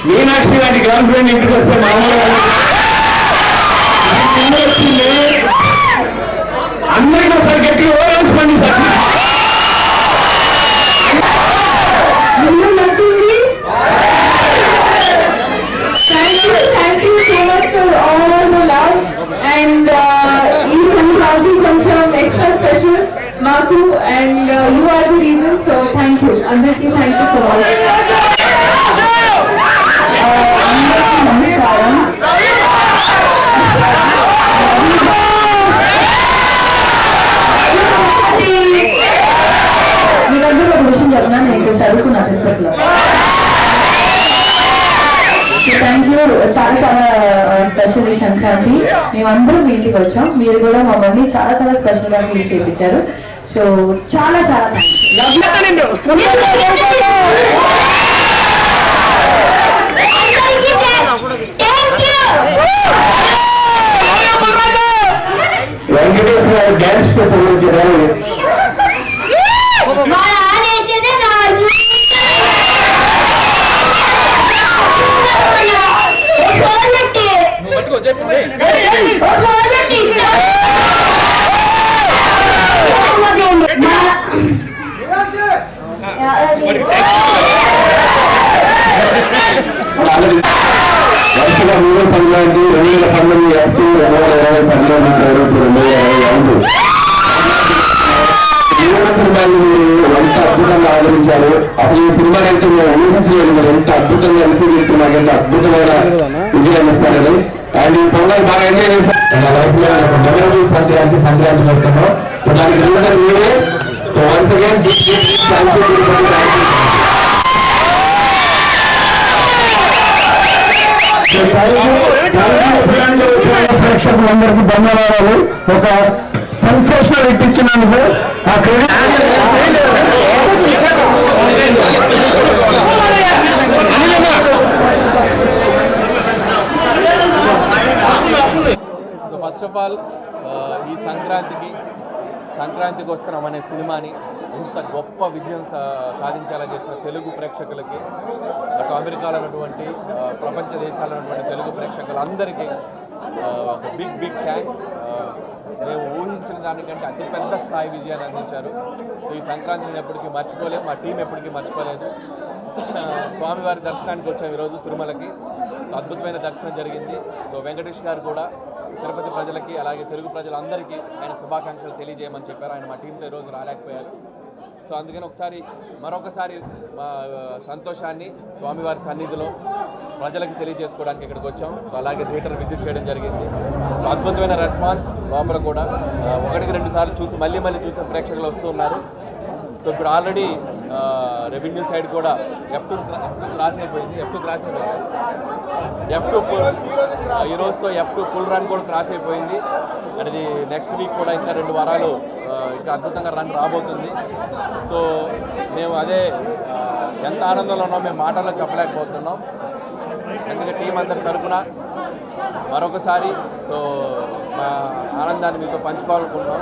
మీనాక్షి లాంటి girl friend ఇంటికి వస్తే మామూలుగా వచ్చింది. అందరికీ ఒకసారి గట్టి ఓరేసుకోండి sir. Thank you so much for all the love and కొంచెం extra special Maku and you are the reason, so thank you. Thank you so much. నమస్కారం. మీరందరూ ఒక విషయం చెప్పినా నేను ఇక్కడ చదువుకున్నా తిరుపతిలో. Thank you. చాలా చాలా స్పెషల్ ఈ సంక్రాంతి మేమందరం మీ ఇంటికి వచ్చాం. మీరు కూడా మమ్మల్ని చాలా చాలా స్పెషల్ గా ఫీల్ చేయించారు. సో చాలా చాలా వెంకటేశ్వర డ్యాన్స్ ప్రపంచారు. వరుసగా 3వ సంక్రాంతి 2019 ఏప్రిల్ 2020 సినిమాని మీరు ఎంత అద్భుతంగా ఆదరించారు. అసలు ఈ సినిమా అంటే మేము ఊహించలేదు. మీరు ఎంత అద్భుతంగా రిసీవ్ చేసుకున్నాక ఎంత అద్భుతమైన విజయం ఇస్తారని. అండ్ ఈ పొంగల్ బాగా ఎంజాయ్ చేశారు. లైఫ్ లో మెమరబుల్ సంక్రాంతి వస్తున్నాం. సో దానికి రీజన్ మీరే. సో వన్స్ అగైన్ ప్రేక్షకులందరికీ ధన్యవాదాలు. ఒక సెన్సేషనల్ హిట్ ఇచ్చినందుకు ఆ క్రెడిట్ ఫస్ట్ ఆఫ్ ఆల్ ఈ సంక్రాంతికి వస్తున్నాం అనే సినిమాని ఇంత గొప్ప విజయం సాధించేలా చేసిన తెలుగు ప్రేక్షకులకి, అటు అమెరికాలో ఉన్నటువంటి ప్రపంచ దేశాల్లో ఉన్నటువంటి తెలుగు ప్రేక్షకులందరికీ ఒక బిగ్ థ్యాంక్స్. మేము ఊహించిన దానికంటే అతిపెద్ద స్థాయి విజయాన్ని అందించారు. సో ఈ సంక్రాంతిని ఎప్పటికీ మర్చిపోలేము, మా టీం ఎప్పటికీ మర్చిపోలేదు. స్వామివారి దర్శనానికి వచ్చాము ఈరోజు తిరుమలకి. అద్భుతమైన దర్శనం జరిగింది. సో వెంకటేష్ గారు కూడా తిరుపతి ప్రజలకి అలాగే తెలుగు ప్రజలందరికీ ఆయన శుభాకాంక్షలు తెలియజేయమని చెప్పారు. ఆయన మా టీంతో ఈరోజు రాలేకపోయారు. సో అందుకని మరొకసారి మా సంతోషాన్ని స్వామివారి సన్నిధిలో ప్రజలకు తెలియజేసుకోవడానికి ఇక్కడికి వచ్చాం. సో అలాగే థియేటర్ విజిట్ చేయడం జరిగింది. సో అద్భుతమైన రెస్పాన్స్ లోపల కూడా 1-2 సార్లు చూసి మళ్ళీ చూసిన ప్రేక్షకులు వస్తున్నారు. సో ఇప్పుడు ఆల్రెడీ రెవెన్యూ సైడ్ కూడా F2 క్రాస్ అయిపోయింది. F2 ఈ రోజుతో F2 ఫుల్ రన్ కూడా క్రాస్ అయిపోయింది. అది నెక్స్ట్ వీక్ కూడా ఇంకా 2 వారాలు ఇంకా అద్భుతంగా రన్ రాబోతుంది. సో మేము అదే ఎంత ఆనందంలో ఉన్నామో మేము మాటల్లో చెప్పలేకపోతున్నాం. ఎందుకంటే టీం అందరి తరఫున మరొకసారి సో మా ఆనందాన్ని మీతో పంచుకోవాలనుకుంటున్నాం.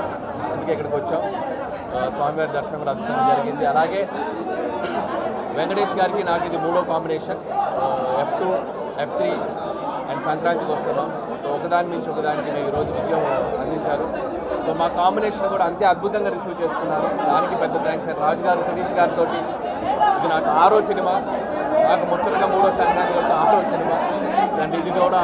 అందుకే ఇక్కడికి వచ్చాం. స్వామివారి దర్శనం కూడా అద్భుతంగా జరిగింది. అలాగే వెంకటేష్ గారికి నాకు ఇది 3వ కాంబినేషన్. F2, F3 అండ్ సంక్రాంతికి వస్తున్నాం. సో ఒకదాని మించి ఒకదానికి మేము ఈరోజు విజయం అందించారు. సో మా కాంబినేషన్ కూడా అంతే అద్భుతంగా రిసీవ్ చేసుకున్నారు. దానికి పెద్ద థ్యాంక్స్. రాజు గారు, సతీష్ గారితో ఇది నాకు 6వ సినిమా. నాకు ముచ్చటగా 3వ సంక్రాంతి వరకు 6వ సినిమా. అండ్ ఇది కూడా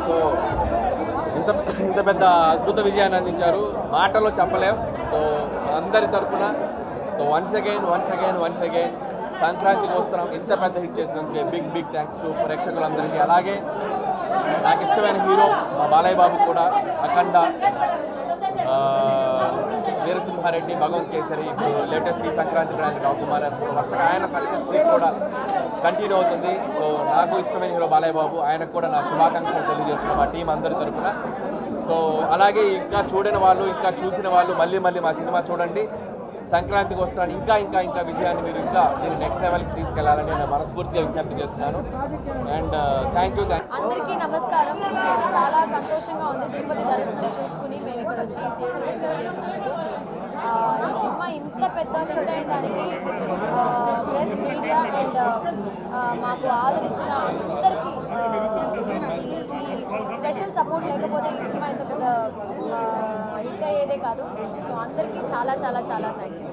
సో ఇంత పెద్ద అద్భుత విజయాన్ని అందించారు. మాటల్లో చెప్పలేం. సో అందరి తరఫున సో వన్స్ అగైన్ సంక్రాంతికి వస్తున్నాం. ఇంత పెద్ద హిట్ చేసినందుకు బిగ్ థ్యాంక్స్ టు ప్రేక్షకులందరికీ. అలాగే నాకు ఇష్టమైన హీరో మా బాలయ్య బాబు కూడా అఖండ, వీరసింహారెడ్డి, భగవంత్ కేసరి, ఇప్పుడు లేటెస్ట్ ఈ సంక్రాంతి బ్రాండ్ డాకుమార్ వరుసగా ఆయన సక్సెస్ స్ట్రీక్ కూడా కంటిన్యూ అవుతుంది. సో నాకు ఇష్టమైన హీరో బాలయ్య బాబు, ఆయనకు కూడా నా శుభాకాంక్షలు తెలియజేస్తున్నాం మా టీం అందరి తరఫున. సో అలాగే ఇంకా చూడని వాళ్ళు, ఇంకా చూసిన వాళ్ళు మళ్ళీ మా సినిమా చూడండి. సంక్రాంతికి వస్తున్నాను. ఇంకా విజయాన్ని మీరు ఇంకా దీన్ని నెక్స్ట్ లెవెల్కి తీసుకెళ్లాలని నేను మనస్ఫూర్తిగా విజ్ఞప్తి చేస్తున్నాను. And thank you. అందరికీ నమస్కారం. చాలా సంతోషంగా ఉంది తిరుపతి దర్శనం చూసుకుని మేము ఇక్కడ వచ్చి థియేటర్ విజిట్ చేసినందుకు. ఈ సినిమా ఇంత పెద్ద హిట్ అయిన దానికి ప్రెస్, మీడియా అండ్ మాకు ఆదరించిన అందరికీ ఈ స్పెషల్ సపోర్ట్ లేకపోతే ఈ సినిమా ఇంత పెద్ద హిట్ అయ్యేదే కాదు. సో అందరికీ చాలా థ్యాంక్ యూ.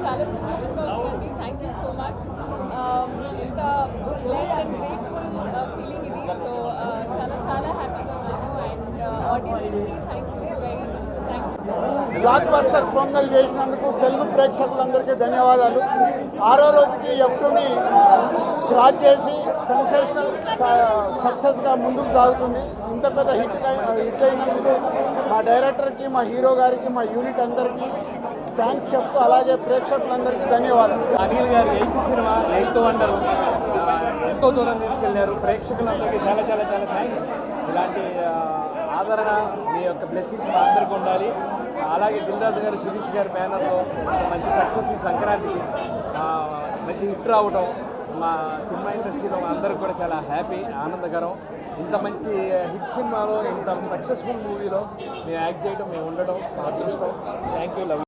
చాలా సంతోషంగా ఉందండి. Thank you so much. ఇంత బ్లెస్డ్ అండ్ గ్రేట్ఫుల్ ఫీలింగ్ ఇది. సో చాలా హ్యాపీగా ఉన్నాను. అండ్ ఆడియన్స్కి thank you very much. Block buster pongal చేసినందుకు తెలుగు ప్రేక్షకులందరికీ ధన్యవాదాలు. 6వ రోజుకి F2ని క్రాస్ చేసి సెన్సేషనల్ సక్సెస్గా ముందుకు సాగుతుంది. ఇంత పెద్ద హిట్ అయినందుకు మా డైరెక్టర్కి, మా హీరో గారికి, మా యూనిట్ అందరికీ థ్యాంక్స్ చెప్తూ అలాగే ప్రేక్షకులందరికీ ధన్యవాదాలు. అనిల్ గారి 8th సినిమా 8th వండర్ ఎంతో దూరం తీసుకెళ్లారు. ప్రేక్షకులందరికీ చాలా థ్యాంక్స్. ఇలాంటి ఆదరణ, మీ యొక్క బ్లెస్సింగ్స్ మా అందరికీ ఉండాలి. అలాగే దిల్ రాజు గారు, శిరీష్ గారి బ్యానర్లో మంచి సక్సెస్ ఈ సంక్రాంతికి మంచి హిట్ రావడం మా సినిమా ఇండస్ట్రీలో మా అందరికి కూడా చాలా హ్యాపీ, ఆనందకరం. ఇంత మంచి హిట్ సినిమాలో, ఇంత సక్సెస్ఫుల్ మూవీలో మేము యాక్ట్ చేయడం, మేము ఉండడం మా అదృష్టం. Thank you. లవ్.